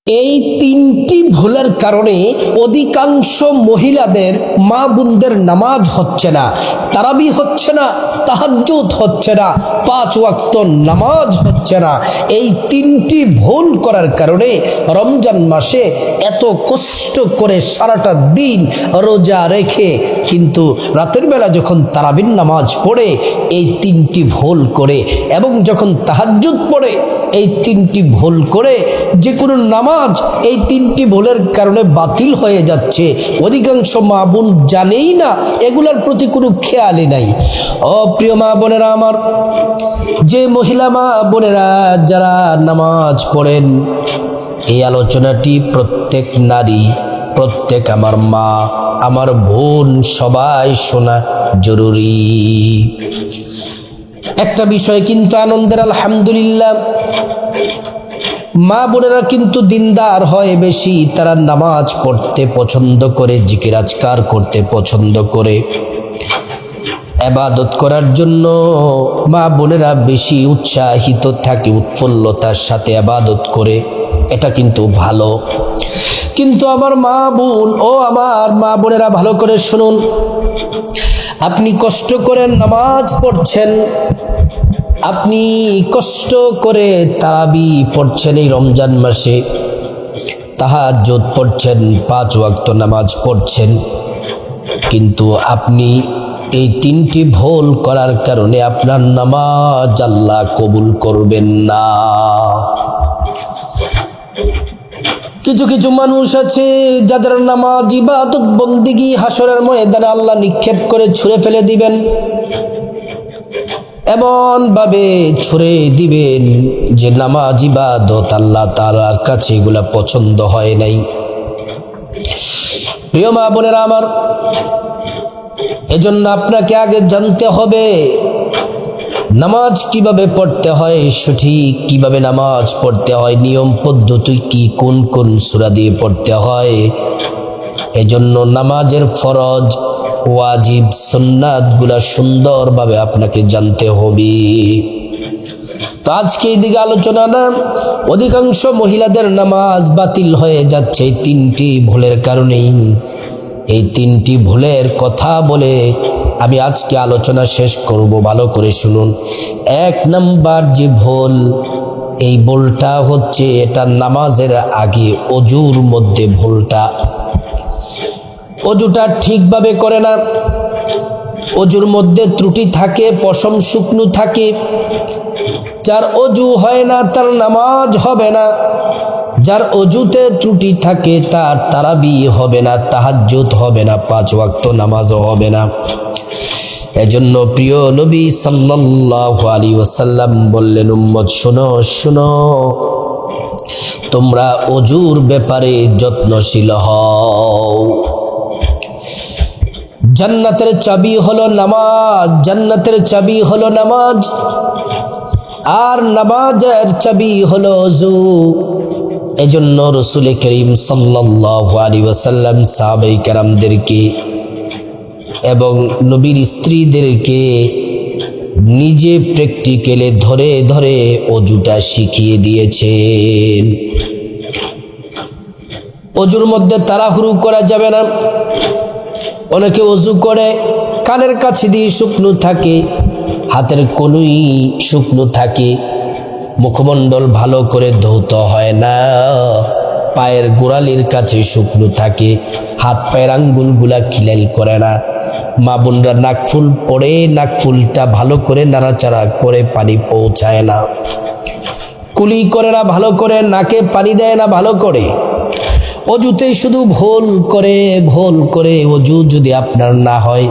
এই তিনটি ভুলের কারণে অধিকাংশ মহিলাদের মা বোনদের নামাজ হচ্ছে না, তারাবি হচ্ছে না, তাহাজ্জুদ হচ্ছে না, 5 ওয়াক্ত নামাজ হচ্ছে না। এই তিনটি ভুল করার কারণে রমজান মাসে এত কষ্ট করে সারাটা দিন রোজা রেখে কিন্তু রাতের বেলা যখন তারাবির নামাজ পড়ে এই তিনটি ভুল করে, এবং যখন তাহাজ্জুদ পড়ে এই তিনটি ভুল করে, যে কোনো নামাজ এই তিনটি ভুলের কারণে বাতিল হয়ে যাচ্ছে। অধিকাংশ মা বোন জানেই না, এগুলোর প্রতি কোনো খেয়ালই নাই। প্রিয় মা বোনেরা আমার, যে মহিলা মা বোনেরা যারা নামাজ পড়েন, এই আলোচনাটি প্রত্যেক নারী, প্রত্যেক আমার মা, আমার বোন সবাই শোনা জরুরি। একটা বিষয় কিন্তু আনন্দের, আলহামদুলিল্লাহ, মা বোনেরা কিন্তু দিনদার হয় বেশি, তারা নামাজ পড়তে পছন্দ করে, জিকির আজকার করতে পছন্দ করে, ইবাদত করার জন্য মা বোনেরা বেশি উৎসাহিত থাকে, উৎফুল্লতার সাথে ইবাদত করে, এটা কিন্তু ভালো। কিন্তু আমার মা বোন ও আমার মা বোনেরা ভালো করে শুনুন, আপনি কষ্ট করে নামাজ পড়ছেন, আপনি কষ্ট করে তারাবি পড়ছেন এই রমজান মাসে, তাহাজ্জুদ পড়ছেন, 5 ওয়াক্ত নামাজ পড়ছেন, কিন্তু আপনি এই তিনটি ভুল করার কারণে আপনার নামাজ আল্লাহ কবুল করবেন না। কিছু কিছু মানুষ আছে যাদের নামাজ, ইবাদত, বন্দেগী হাসরের ময়দানে আল্লাহ নিক্ষেপ করে ছুঁড়ে ফেলে দিবেন, এমন ভাবে ছুঁড়ে দিবেন যে নামাজ, ইবাদত আল্লাহ তাআলার কাছে এগুলা পছন্দ হয় নাই। প্রিয় মা বোনেরা আমার, এজন্য আপনাকে আগে জানতে হবে নামাজ কিভাবে পড়তে হয়, সঠিক কিভাবে নামাজ পড়তে হয়, নিয়ম পদ্ধতি কি, কোন কোন সূরা দিয়ে পড়তে হয়। এজন্য নামাজের ফরজ, ওয়াজিব, সুন্নাতগুলা সুন্দরভাবে আপনাকে জানতে হবে। তো আজকে এই দিকে আলোচনা না, অধিকাংশ মহিলাদের নামাজ বাতিল হয়ে যাচ্ছে এই তিনটি ভুলের কারণেই। এই তিনটি ভুলের কথা বলে আমি আজকে আলোচনা শেষ করব, ভালো করে শুনুন। 1 নাম্বার যে ভুল, এই ভুলটা হচ্ছে এটা নামাজের আগে অজুর মধ্যে ভুলটা, অজুটা ঠিকভাবে করে না, অজুর মধ্যে ত্রুটি থাকে, পশম শুকনো থাকে। যার অজু হয় না তার নামাজ হবে না, যার অজুতে ত্রুটি থাকে তার তারাবি হবে না, তাহাজ্জুদ হবে না, 5 ওয়াক্ত নামাজও হবে না। এজন্য প্রিয় নবী সাল্লাল্লাহু আলাইহি ওয়াসাল্লাম বললেন, উম্মত শোনো শোনো, তোমরা অজুর ব্যাপারে যত্নশীল হও। জান্নাতের চাবি হলো নামাজ, জান্নাতের চাবি হলো নামাজ, আর নামাজের চাবি হলো ওযু। এজন্য রাসূল করিম সাল্লাল্লাহু আলাইহি ওয়াসাল্লাম সাহাবায়ে কেরামদেরকে এবং নবীর স্ত্রীদেরকে নিজে প্র্যাকটিক্যালে ধরে ধরে অজুটা শিখিয়ে দিয়েছেন। অজুর মধ্যে তাড়াহুড়ো করা যাবে না। অনেকে অজু করে কানের কাছে দিয়ে শুকনো থাকে, হাতের কনুই শুকনো থাকে, মুখমণ্ডল ভালো করে ধৌত হয় না, পায়ের গোড়ালির কাছে শুকনো থাকে, হাত পায়ের আঙ্গুলগুলা খিলাল করে না। মা বোনরা নাকফুল পরে নাকফুলটা ভালো করে নাড়াচাড়া করে পানি পৌঁছায় না, কুলি করে না ভালো করে, নাকে পানি দেয় না ভালো করে, অজুতেই শুধু ভুল করে। অজু যদি আপনার না হয়,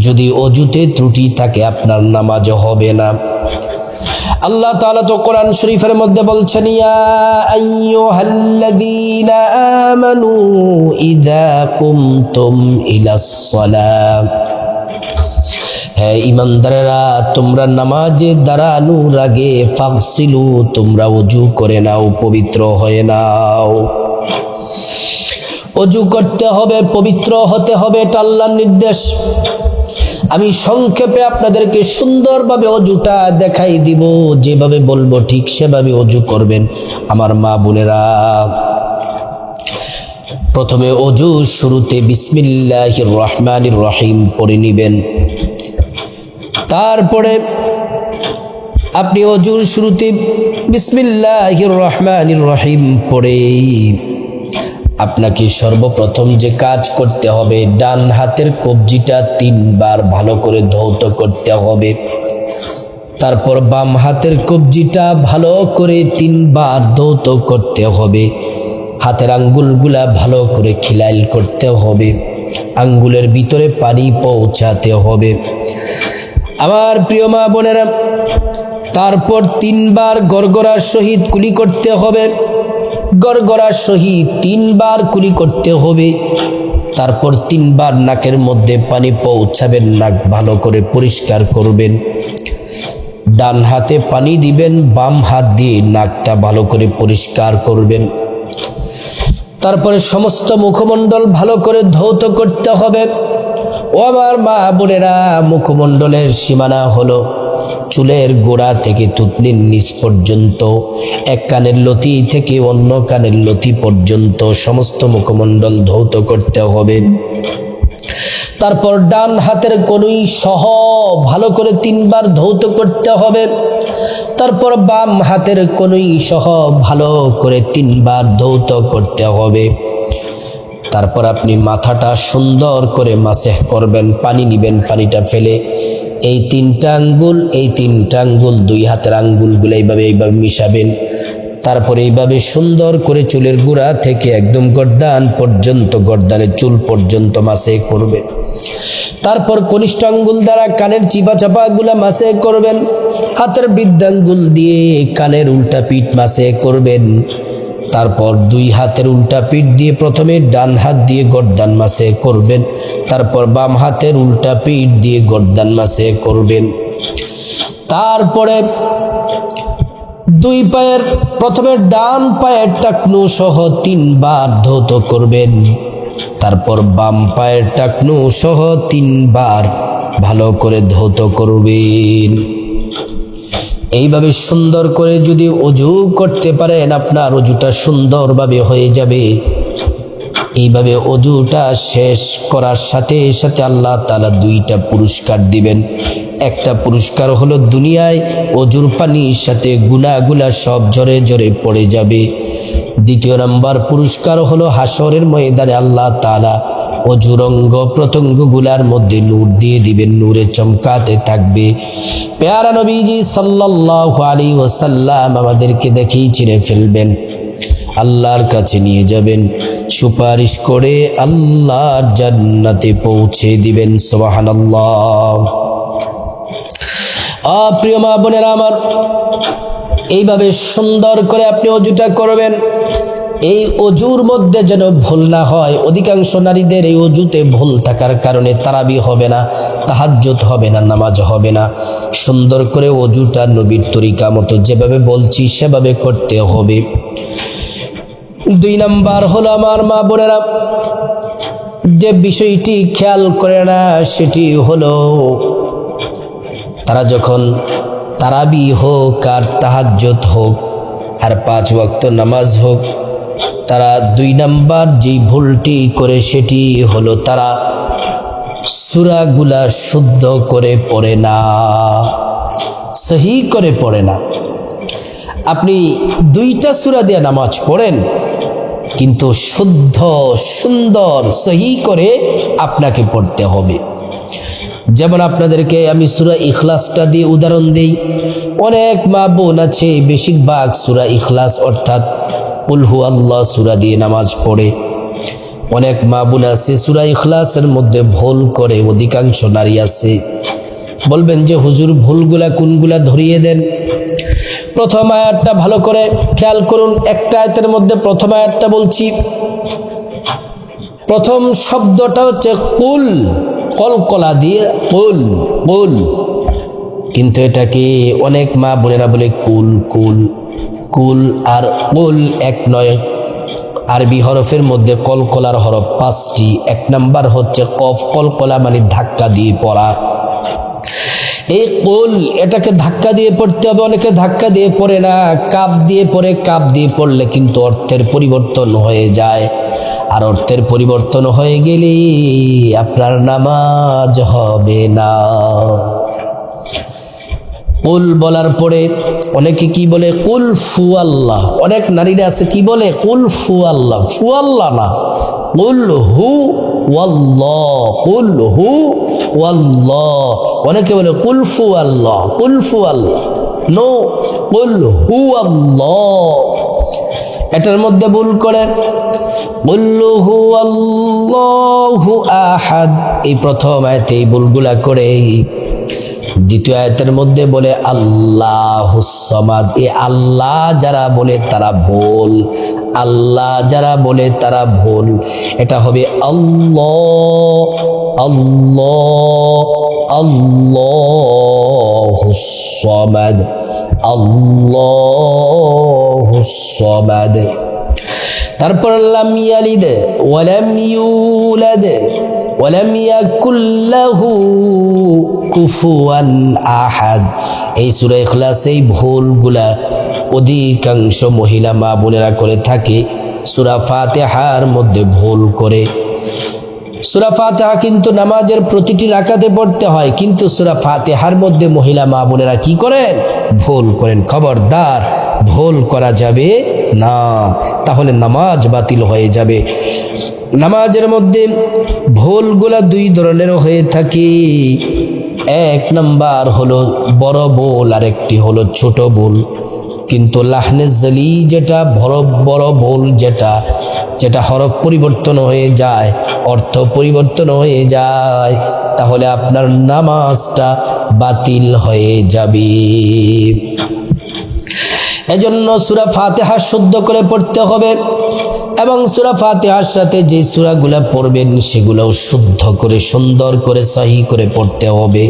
যদি অজুতে ত্রুটি থাকে, আপনার নামাজ হবে না। আল্লাহ তাআলা তো কোরআন শরীফের মধ্যে বলছেন, ইয়া আইয়ুহাল্লাযীনা আমানু ইযা কুমতুম ইলাস সালাহ, হে ঈমানদারেরা, তোমরা নামাজে দাঁড়ানোর আগে ফাগসিলু, তোমরা ওযু করে নাও, পবিত্র হয়ে নাও। ওযু করতে হবে, পবিত্র হতে হবে, এটা আল্লাহর নির্দেশ। আমি সংক্ষেপে আপনাদেরকে সুন্দরভাবে অজুটা দেখাই দিব, যেভাবে বলবো ঠিক সেভাবে অজু করবেন আমার মা বোনেরা। প্রথমে অজু শুরুতে বিসমিল্লাহির রহমানির রহিম পড়ে নিবেন। তারপরে আপনি অজুর শুরুতে বিসমিল্লাহির রহমানির রহিম পড়ে আপনাকে সর্বপ্রথম যে কাজ করতে হবে, ডান হাতের কবজিটা 3 বার ভালো করে ধৌত করতে হবে। তারপর বাম হাতের কবজিটা ভালো করে 3 বার ধৌত করতে হবে। হাতের আঙ্গুলগুলা ভালো করে খিলাইল করতে হবে, আঙ্গুলের ভিতরে পানি পৌঁছাতে হবে আমার প্রিয় মা বোনেরা। তারপর 3 বার গড়গড়ার সহিত কুলি করতে হবে, গড়গড়ার সহিত 3 বার কুলি করতে হবে। তারপর 3 বার নাকের মধ্যে পানি পৌঁছাবেন, নাক ভালো করে পরিষ্কার করবেন। ডান হাতে পানি দিবেন, বাম হাত দিয়ে নাকটা ভালো করে পরিষ্কার করবেন। তারপরে সমস্ত মুখমণ্ডল ভালো করে ধৌত করতে হবে। ও আমার মা বোনেরা, মুখমণ্ডলের সীমানা হলো চুলের গোড়া থেকে থুতনির নিচ পর্যন্ত, এক কানের লতি থেকে অন্য কানের লতি পর্যন্ত সমস্ত মুখমণ্ডল ধৌত করতে হবে। তারপর ডান হাতের কনুই সহ ভালো করে 3 বার ধৌত করতে হবে। তারপর বাম হাতের কনুই সহ ভালো করে 3 বার ধৌত করতে হবে। তারপর আপনি মাথাটা সুন্দর করে মাসেহ করবেন, পানি নিবেন, পানিটা ফেলে এই 3টা আঙ্গুল, এই 3টা আঙ্গুল 2 হাতের আঙ্গুলগুলো এইভাবে মিশাবেন। তারপরে এইভাবে সুন্দর করে চুলের গোড়া থেকে একদম গর্দান পর্যন্ত, গর্দানের চুল পর্যন্ত মাসেহ করবে। তারপর কনিষ্ঠ আঙ্গুল দ্বারা কানের চিপা চাপাগুলা মাসেহ করবেন। হাতের বৃদ্ধাঙ্গুল দিয়ে কানের উল্টা পিঠ মাসেহ করবেন। তারপর 2 হাতের উল্টা পিঠ দিয়ে প্রথমে ডান হাত দিয়ে গর্দান মাসেহ করবেন। তারপর বাম হাতের উল্টা পিঠ দিয়ে গর্দান মাসেহ করবেন। তারপরে 2 পায়ের প্রথমে ডান পায়ের টাকনু সহ 3 বার ধৌত করবেন। তারপর বাম পায়ের টাকনু সহ 3 বার ভালো করে ধৌত করবেন। এইভাবে সুন্দর করে যদি অজু করতে পারেন, আপনার অজুটা সুন্দরভাবে হয়ে যাবে। এইভাবে অজুটা শেষ করার সাথে সাথে আল্লাহ তাআলা 2টা পুরস্কার দিবেন। একটা পুরস্কার হলো দুনিয়ায় অজুর পানির সাথে গুনাহগুলা সব ঝরে ঝরে পড়ে যাবে। 2 নম্বর পুরস্কার হলো হাসরের ময়দানে আল্লাহ তাআলা অজুর অঙ্গ প্রত্যঙ্গগুলার মধ্যে নূর দিয়ে দিবেন, নূরে চমকাতে থাকবে। প্যারা নবীজি সাল্লাল্লাহু আলাইহি ওয়াসাল্লাম আমাদেরকে দেখেই চিনে ফেলবেন, আল্লাহর কাছে নিয়ে যাবেন, সুপারিশ করে আল্লাহর জান্নাতে পৌঁছে দিবেন। সুবহানাল্লাহ। প্রিয় মা বোনেরা আমার, এইভাবে সুন্দর করে আপনি অজুটা করবেন। এই অজুর মধ্যে যেন ভুল না হয়। অধিকাংশ নারীদের এই অজুতে ভুল থাকার কারণে তারাবি হবে না, তাহাজ্জুদ হবে না, নামাজ হবে না। সুন্দর করে অজুটা নবীর তরিকা মতো যেভাবে বলছি সেভাবে করতে হবে। 2 নাম্বার হলো আমার মা বোনেরা, যে বিষয়টি খেয়াল করে না সেটি হলো তারা যখন তারাবি হোক আর তাহাজ্জুদ হোক আর 5 ওয়াক্ত নামাজ হোক, তারা 2 নাম্বার যেই ভুলটি করে সেটি হলো তারা সূরাগুলা শুদ্ধ করে পড়ে না, সহি করে পড়ে না। আপনি 2টা সূরা দিয়ে নামাজ পড়েন, কিন্তু শুদ্ধ সুন্দর সহি করে আপনাকে পড়তে হবে। যেমন আপনাদেরকে আমি সূরা ইখলাসটা দিয়ে উদাহরণ দেই। অনেক মা বোন আছে বেশিরভাগ সূরা ইখলাস অর্থাৎ কুল হু আল্লাহ সূরা দিয়ে নামাজ পড়ে। অনেক মা বোন আছে সূরা ইখলাসের মধ্যে ভুল করে, অধিকাংশ নারী আছে। বলবেন যে হুজুর ভুলগুলা কোনগুলা ধরিয়ে দেন। প্রথম আয়াতটা ভালো করে খেয়াল করুন। একটা আয়াতের মধ্যে প্রথম আয়াতটা বলছি, প্রথম শব্দটা হচ্ছে কুল, কলকলা দিয়ে কুল কুল, কিন্তু এটাকে অনেক মা বোনেরা বলে কুল কুল। কুল আর কুল এক নয়। আরবি হরফের মধ্যে কলকলার হরফ 5টি। 1 নাম্বার হচ্ছে কফ, কলকলা মানে ধাক্কা দিয়ে পড়া। এই কুল এটাকে ধাক্কা দিয়ে পড়তে হবে, অনেকে ধাক্কা দিয়ে পড়ে না, কাপ দিয়ে পড়ে। কাপ দিয়ে পড়লে কিন্তু অর্থের পরিবর্তন হয়ে যায়, আর অর্থের পরিবর্তন হয়ে গেলে আপনার নামাজ হবে না। কুল বলার পরে অনেকে কি বলে কুল ফু আল্লাহ, অনেক নারীরা আছে কি বলে কুল ফু আল্লাহ, ফু আল্লাহ না, কুল হু ওয়াল্লাহ, কুল হু ওয়াল্লাহ। অনেকে বলে কুল ফু আল্লাহ, কুল ফু আল্লাহ, নো, কুল হু আল্লাহ। এটার মধ্যে ভুল করে কুল হু আল্লাহু আহাদ, এই প্রথম আয়াতে এই ভুলগুলা করে দ্বিতীয় আয়াতের মধ্যে বলে আল্লাহুস সামাদ। এই আল্লাহ যারা বলে তারা ভুল, আল্লাহ যারা বলে তারা ভুল। এটা হবে আল্লাহ আল্লাহ আল্লাহুস সামাদ, আল্লাহুস সামাদ। তারপর লাম ইয়ালিদ ওয়ালাম ইউলাদ ওয়ালাম ইয়াকুল লাহু কুফুয়ান আহাদ। এই সূরা ইখলাস এই ভুলগুলা অধিকাংশ মহিলা মা বোনেরা করে থাকে, সূরা ফাতিহার মধ্যে ভুল করে। সূরা ফাতিহা কিন্তু নামাজের প্রতিটি রাকাতে পড়তে হয়, কিন্তু সূরা ফাতিহার মধ্যে মহিলা মা বোনেরা কি করেন? ভুল করেন। খবরদার, ভুল করা যাবে না, তাহলে নামাজ বাতিল হয়ে যাবে। নামাজের মধ্যে ভুলগুলা দুই ধরনের হয়ে থাকে। এক নাম্বার হলো বড় ভুল, আর একটি হলো ছোট ভুল। কিন্তু লাহনে জালি যেটা বড় ভুল, যেটা হরফ পরিবর্তন হয়ে যায়, অর্থ পরিবর্তন হয়ে যায়, তাহলে আপনার নামাজটা বাতিল হয়ে যাবে। এজন্য সূরা ফাতিহা শুদ্ধ করে পড়তে হবে, এবং সূরা ফাতিহার সাথে যে সূরাগুলা পড়বেন সেগুলোও শুদ্ধ করে সুন্দর করে সহি করে পড়তে হবে।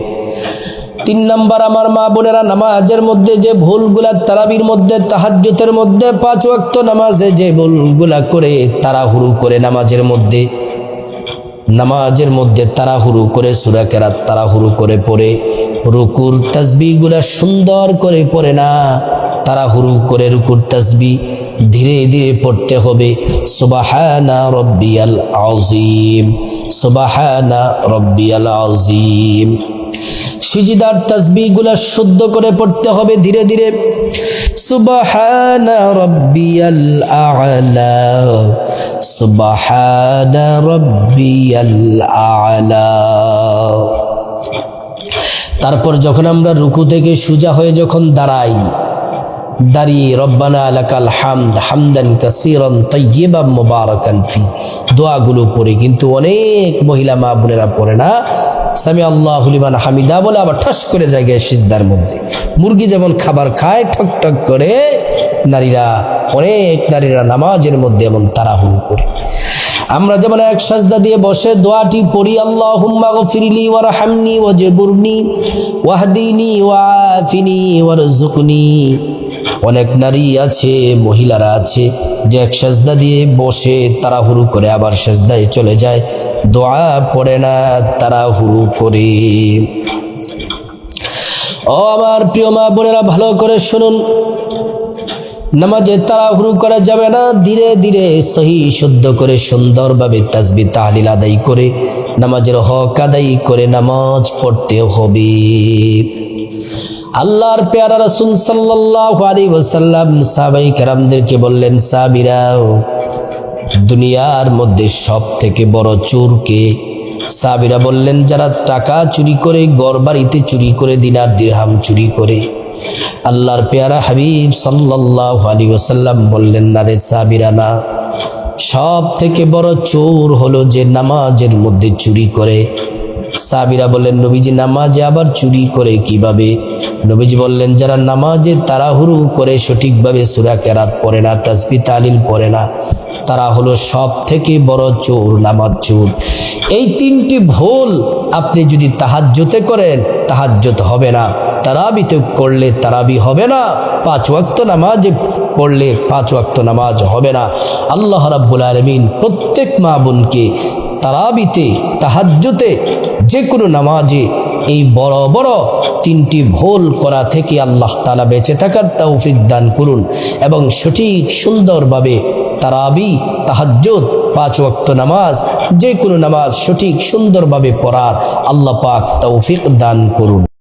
3 নাম্বার, আমার মা বোনেরা, নামাজের মধ্যে যে ভুলগুলা, তারাবির মধ্যে, তাহাজ্জুদের মধ্যে, 5 ওয়াক্ত নামাজে যে ভুলগুলা করে তাড়াহুড়ো করে নামাজের মধ্যে তাড়াহুড়ো করে সূরা কেরাত তাড়াহুড়ো করে পড়ে, রুকুর তাসবিহগুলা সুন্দর করে পড়ে না, তাড়াহুড়ো করে রুকুর তাসবিহ ধীরে ধীরে পড়তে হবে। সুবহানা রাব্বিয়াল আযীম, সুবহানা রাব্বিয়াল আযীম। সিজদার তাসবিহগুলা শুদ্ধ করে পড়তে হবে ধীরে ধীরে। সুবহানা রাব্বিয়াল আ'লা, সুবহানা রাব্বিয়াল আ'লা। তারপর যখন আমরা রুকু থেকে সোজা হয়ে যখন দাঁড়িয়ে রব্বানা লাকাল হামদ হামদান কাসীরান তাইয়্যিবান মুবারাকান ফি দোয়াগুলো পড়ে, কিন্তু অনেক মহিলা মা বোনেরা পড়ে না। সামি আল্লাহু লিমান হামিদা বলে আবার ঠস করে জায়গায় সিজদার মধ্যে, মুরগি যেমন খাবার খায় ঠক ঠক করে, অনেক নারীরা নামাজের মধ্যে এমন তাড়াহুড়ো করে। আমরা যেমন এক সাজদা দিয়ে বসে দোয়াটি পড়ি, আল্লাহুম্মা গফিরলি ওয়ারহামনি ওয়াজবুরনি ওয়াহদিনি ওয়াআফিনি ওয়ারযুকনি। অনেক নারী আছে, মহিলারা আছে যে এক সাজদা দিয়ে বসে তাড়াহুড়ো করে আবার সাজদায় চলে যায়, দোয়া পড়ে না, তাড়াহুড়ো করে। ও আমার প্রিয় মা বোনেরা, ভালো করে শুনুন, নামাজে তাড়াহুড়ো করা যাবে না। ধীরে ধীরে সহি শুদ্ধ করে সুন্দরভাবে তাসবিহ তাহলিল আদায় করে নামাজের হক আদায় করে নামাজ পড়তে হবে। আল্লাহর পেয়ারা রাসূল সাল্লাল্লাহু আলাইহি ওয়াসাল্লাম সাহাবায়ে কেরামদেরকে বললেন, সাহাবীরা, দুনিয়ার মধ্যে সব থেকে বড় চোর কে? সাহাবীরা বললেন, যারা টাকা চুরি করে, ঘর বাড়িতে চুরি করে, দিনার দিরহাম চুরি করে। আল্লাহর পেয়ারা হাবিব সাল্লাল্লাহু আলাইহি ওয়াসাল্লাম বললেন, না রে সাহাবীরা, না, সব থেকে বড় চোর হলো যে নামাজের মধ্যে চুরি করে। সাহাবীরা বললেন, নবীজি, নামাজে আবার চুরি করে কিভাবে? নবীজি বললেন, যারা নামাজে তাড়াহুড়ো করে সঠিকভাবে সূরা কেরাত পড়ে না, তাসবিহ তাহলিল পড়ে না, তারা হলো সব থেকে বড় চোর, নামাজ চোর। এই 3টি ভুল আপনি যদি তাহাজ্জুদে করেন, তাহাজ্জুদ হবে না। তারাবিতে করলে তারাবি হবে না। 5 ওয়াক্ত নামাজ করলে 5 ওয়াক্ত নামাজ হবে না। আল্লাহ রাব্বুল আলামিন প্রত্যেক মা বোনকে তারাবিতে, তাহাজ্জুদে, যে কোনো নামাজে এই বড় বড় তিনটি ভুল করা থেকে আল্লাহ তাআলা বেঁচে থাকার তৌফিক দান করুন এবং সঠিক সুন্দরভাবে তারাবি, তাহাজ্জুদ, 5 ওয়াক্ত নামাজ, যে কোনো নামাজ সঠিক সুন্দরভাবে পড়ার আল্লাহ পাক তৌফিক দান করুন।